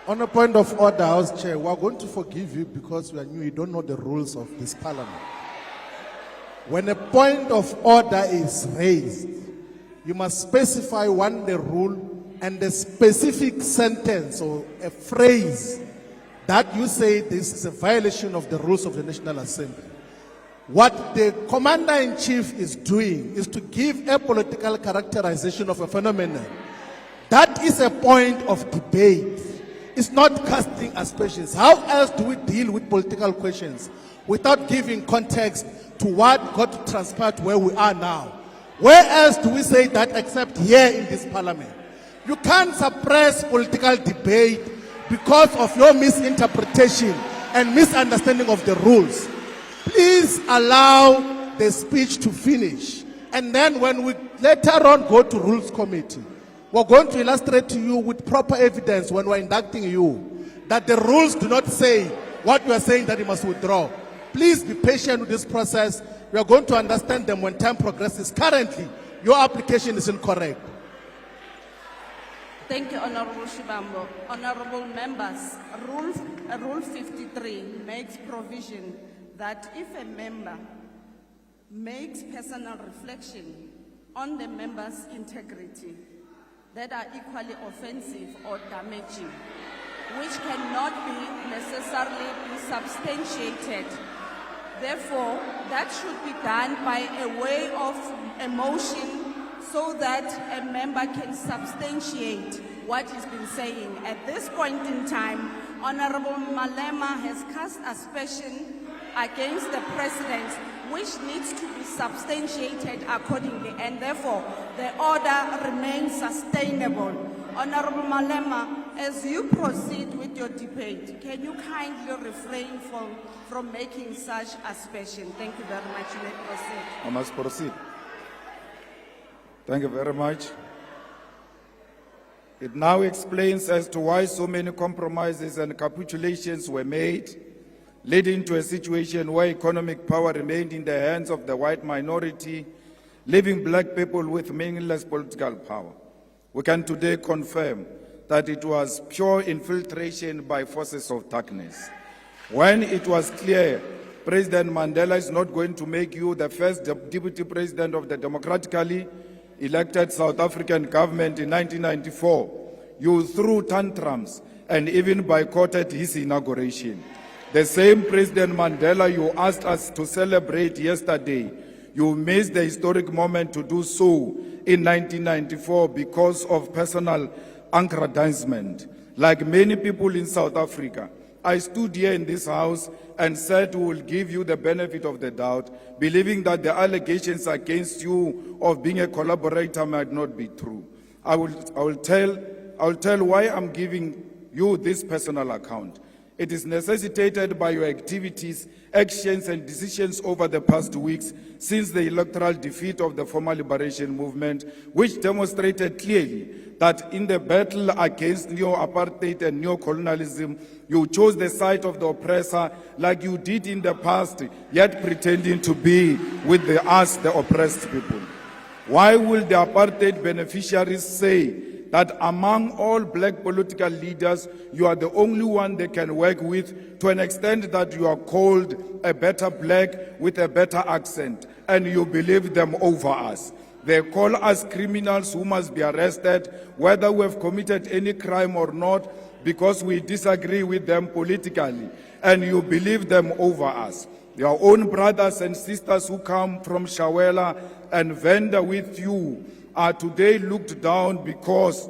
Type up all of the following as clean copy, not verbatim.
On a point of order, House Chair, we are going to forgive you because we are new. You don't know the rules of this parliament. When a point of order is raised, you must specify one, the rule, and the specific sentence or a phrase that you say this is a violation of the rules of the National Assembly. What the Commander-in-Chief is doing is to give a political characterization of a phenomenon. That is a point of debate. It's not casting aspersions. How else do we deal with political questions without giving context to what got to transpire to where we are now? Where else do we say that except here in this parliament? You can't suppress political debate because of your misinterpretation and misunderstanding of the rules. Please allow the speech to finish. And then when we later on go to Rules Committee, we're going to illustrate to you with proper evidence when we're inducting you that the rules do not say what you are saying that you must withdraw. Please be patient with this process. We are going to understand them when time progresses. Currently, your application is incorrect. Thank you, Honorable Shibambo. Honorable members, Rule 53 makes provision that if a member makes personal reflection on the member's integrity that are equally offensive or damaging, which cannot be necessarily substantiated. Therefore, that should be done by a way of a motion so that a member can substantiate what he's been saying. At this point in time, Honorable Malema has cast aspersion against the President, which needs to be substantiated accordingly, and therefore the order remains sustainable. Honorable Malema, as you proceed with your debate, can you kindly refrain from making such aspersion? Thank you very much. You may proceed. I must proceed. Thank you very much. It now explains as to why so many compromises and capitulations were made, leading to a situation where economic power remained in the hands of the white minority, leaving black people with meaningless political power. We can today confirm that it was pure infiltration by forces of darkness. When it was clear President Mandela is not going to make you the first deputy president of the democratically elected South African government in 1994, you threw tantrums and even boycotted his inauguration. The same President Mandela you asked us to celebrate yesterday, you missed the historic moment to do so in 1994 because of personal aggrandizement. Like many people in South Africa, I stood here in this house and said we will give you the benefit of the doubt, believing that the allegations against you of being a collaborator might not be true. I will tell why I'm giving you this personal account. It is necessitated by your activities, actions, and decisions over the past weeks since the electoral defeat of the former liberation movement, which demonstrated clearly that in the battle against neo-apartheid and neo-colonialism, you chose the side of the oppressor like you did in the past, yet pretending to be with us, the oppressed people. Why will the apartheid beneficiaries say that among all black political leaders, you are the only one they can work with, to an extent that you are called a better black with a better accent, and you believe them over us? They call us criminals who must be arrested, whether we have committed any crime or not, because we disagree with them politically, and you believe them over us. Your own brothers and sisters who come from Shawela and Venda with you are today looked down because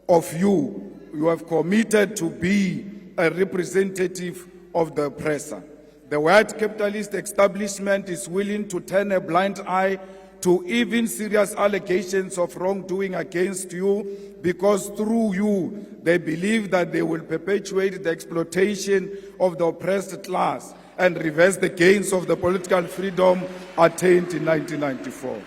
of you. You have committed to be a representative of the oppressor. The white capitalist establishment is willing to turn a blind eye to even serious allegations of wrongdoing against you, because through you they believe that they will perpetuate the exploitation of the oppressed class and reverse the gains of the political freedom attained in 1994.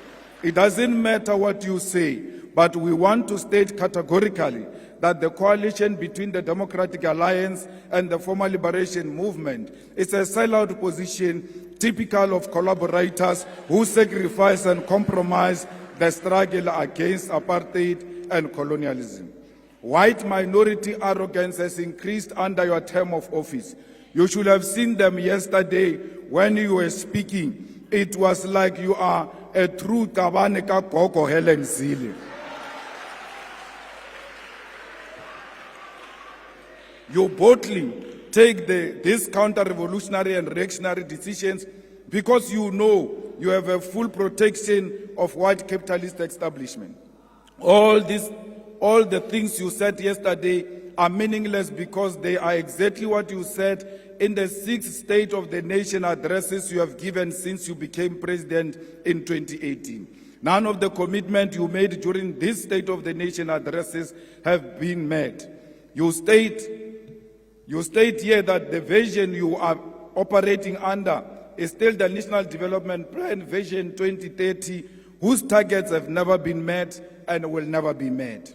It doesn't matter what you say, but we want to state categorically that the coalition between the Democratic Alliance and the former liberation movement is a sellout position typical of collaborators who sacrifice and compromise the struggle against apartheid and colonialism. White minority arrogance has increased under your term of office. You should have seen them yesterday when you were speaking. It was like you are a true Tabane ka gogo Helen Zille. You boldly take these counter-revolutionary and reactionary decisions because you know you have a full protection of white capitalist establishment. All the things you said yesterday are meaningless because they are exactly what you said in the 6 State of the Nation addresses you have given since you became president in 2018. None of the commitments you made during these State of the Nation addresses have been met. You state here that the vision you are operating under is still the National Development Plan Vision 2030, whose targets have never been met and will never be met.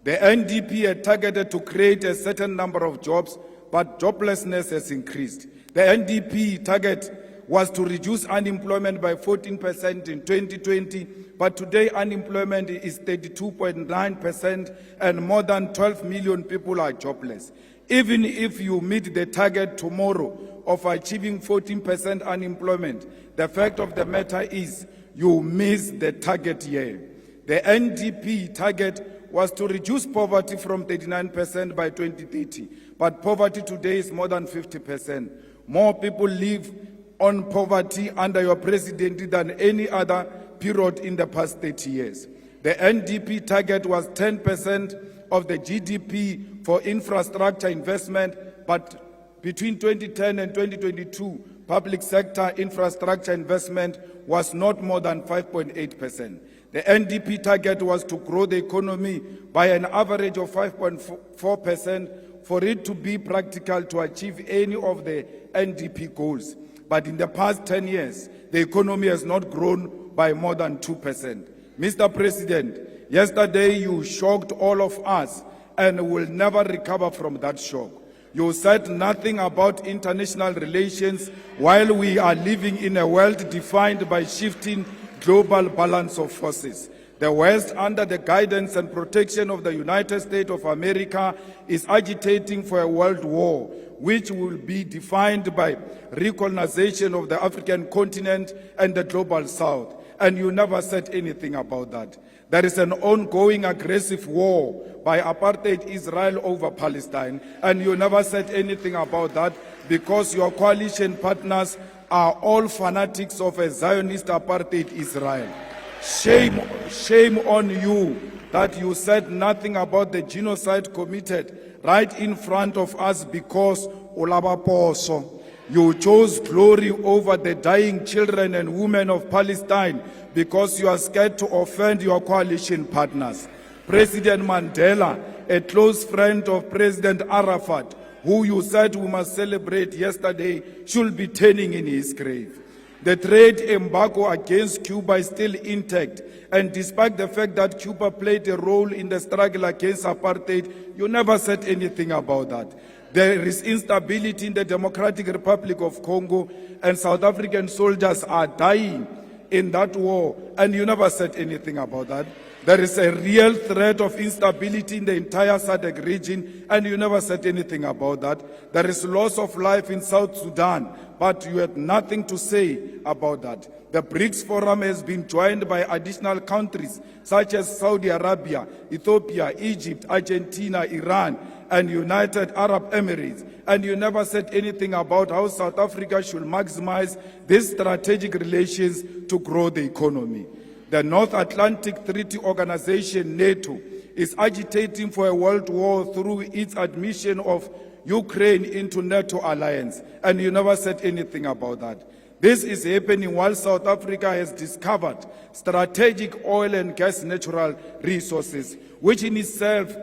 The NDP had targeted to create a certain number of jobs, but joblessness has increased. The NDP target was to reduce unemployment by 14% in 2020, but today unemployment is 32.9% and more than 12 million people are jobless. Even if you meet the target tomorrow of achieving 14% unemployment, the fact of the matter is you miss the target here. The NDP target was to reduce poverty from 39% by 2030, but poverty today is more than 50%. More people live on poverty under your presidency than any other period in the past 30 years. The NDP target was 10% of the GDP for infrastructure investment, but between 2010 and 2022, public sector infrastructure investment was not more than 5.8%. The NDP target was to grow the economy by an average of 5.4% for it to be practical to achieve any of the NDP goals. But in the past 10 years, the economy has not grown by more than 2%. Mr. President, yesterday you shocked all of us and will never recover from that shock. You said nothing about international relations while we are living in a world defined by shifting global balance of forces. The West, under the guidance and protection of the United States of America, is agitating for a world war, which will be defined by recolonization of the African continent and the global South. And you never said anything about that. There is an ongoing aggressive war by apartheid Israel over Palestine, and you never said anything about that because your coalition partners are all fanatics of a Zionist apartheid Israel. Shame on you that you said nothing about the genocide committed right in front of us because Olabaposo. You chose glory over the dying children and women of Palestine because you are scared to offend your coalition partners. President Mandela, a close friend of President Arafat, who you said we must celebrate yesterday, should be turning in his grave. The trade embargo against Cuba is still intact, and despite the fact that Cuba played a role in the struggle against apartheid, you never said anything about that. There is instability in the Democratic Republic of Congo, and South African soldiers are dying in that war, and you never said anything about that. There is a real threat of instability in the entire SADC region, and you never said anything about that. There is loss of life in South Sudan, but you had nothing to say about that. The BRICS Forum has been joined by additional countries such as Saudi Arabia, Ethiopia, Egypt, Argentina, Iran, and United Arab Emirates. And you never said anything about how South Africa should maximize these strategic relations to grow the economy. The North Atlantic Treaty Organization, NATO, is agitating for a world war through its admission of Ukraine into NATO alliance, and you never said anything about that. This is happening while South Africa has discovered strategic oil and gas natural resources, which in itself,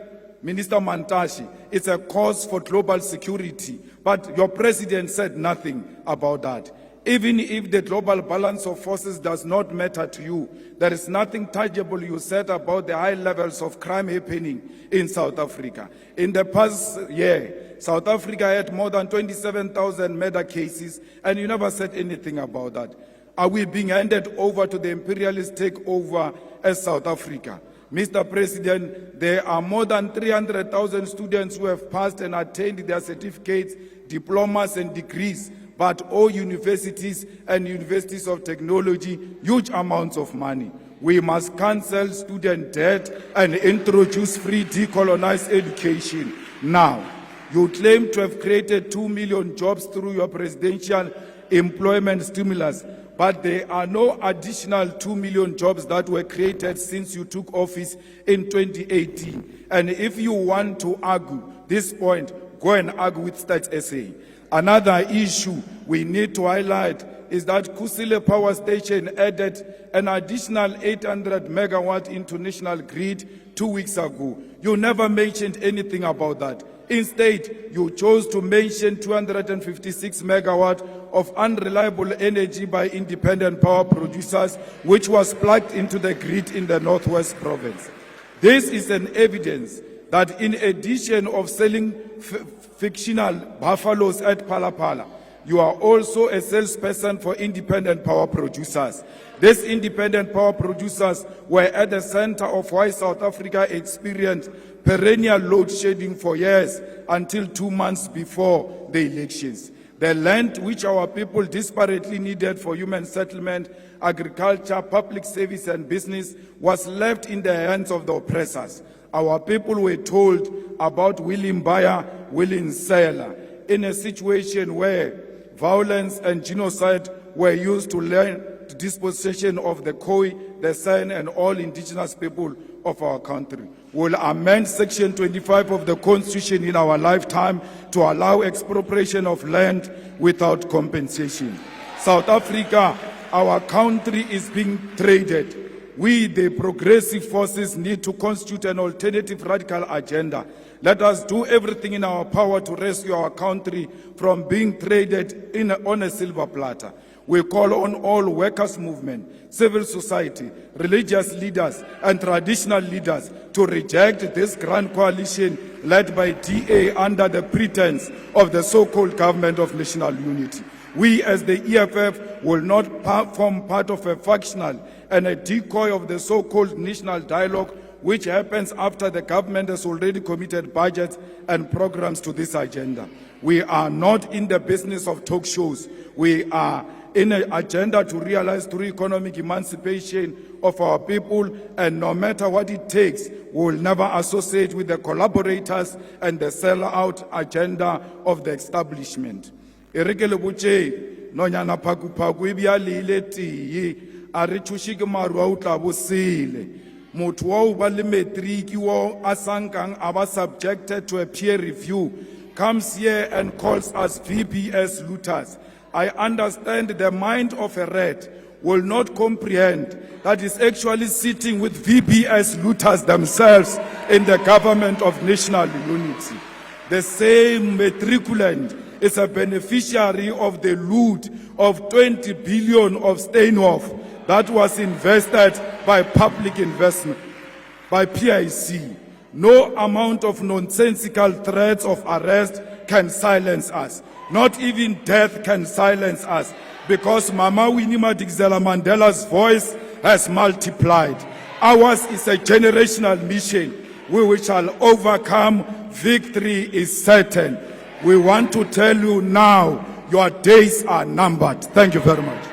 Minister Mantashe, is a cause for global security. But your president said nothing about that. Even if the global balance of forces does not matter to you, there is nothing tangible you said about the high levels of crime happening in South Africa. In the past year, South Africa had more than 27,000 murder cases, and you never said anything about that. Are we being handed over to the imperialist takeover as South Africa? Mr. President, there are more than 300,000 students who have passed and attained their certificates, diplomas and degrees, but all universities and universities of technology, huge amounts of money. We must cancel student debt and introduce free decolonized education now. You claim to have created 2 million jobs through your presidential employment stimulus, but there are no additional 2 million jobs that were created since you took office in 2018. And if you want to argue this point, go and argue with Stats SA. Another issue we need to highlight is that Kusile Power Station added an additional 800 megawatt into national grid 2 weeks ago. You never mentioned anything about that. Instead, you chose to mention 256 megawatt of unreliable energy by independent power producers, which was plugged into the grid in the Northwest Province. This is an evidence that in addition of selling fictional buffaloes at Palapala, you are also a salesperson for independent power producers. These independent power producers were at the center of why South Africa experienced perennial load shedding for years until 2 months before the elections. The land which our people desperately needed for human settlement, agriculture, public service and business was left in the hands of the oppressors. Our people were told about willing buyer, willing seller, in a situation where violence and genocide were used to learn the dispossession of the Khoi, the San and all indigenous people of our country. We'll amend Section 25 of the Constitution in our lifetime to allow expropriation of land without compensation. South Africa, our country is being traded. We, the progressive forces, need to constitute an alternative radical agenda. Let us do everything in our power to rescue our country from being traded on a silver platter. We call on all workers' movement, civil society, religious leaders, and traditional leaders to reject this grand coalition led by DA under the pretense of the so-called government of national unity. We, as the EFF, will not form part of a factional and a decoy of the so-called national dialogue, which happens after the government has already committed budgets and programs to this agenda. We are not in the business of talk shows. We are in an agenda to realize through economic emancipation of our people, and no matter what it takes, we will never associate with the collaborators and the sell-out agenda of the establishment. Erikele butche nonyana phaku ibialile tiye ari thushike maru a utla bosile motho wa o ba le matric wo asankang aba subjected to a peer review comes here and calls us VBS looters. I understand the mind of a rat will not comprehend that is actually sitting with VBS looters themselves in the government of national unity. The same matriculant is a beneficiary of the loot of 20 billion of Steinhoff that was invested by public investment, by PIC. No amount of nonsensical threats of arrest can silence us. Not even death can silence us, because Mama Winnie Madikizela Mandela's voice has multiplied. Ours is a generational mission. We shall overcome. Victory is certain. We want to tell you now, your days are numbered. Thank you very much.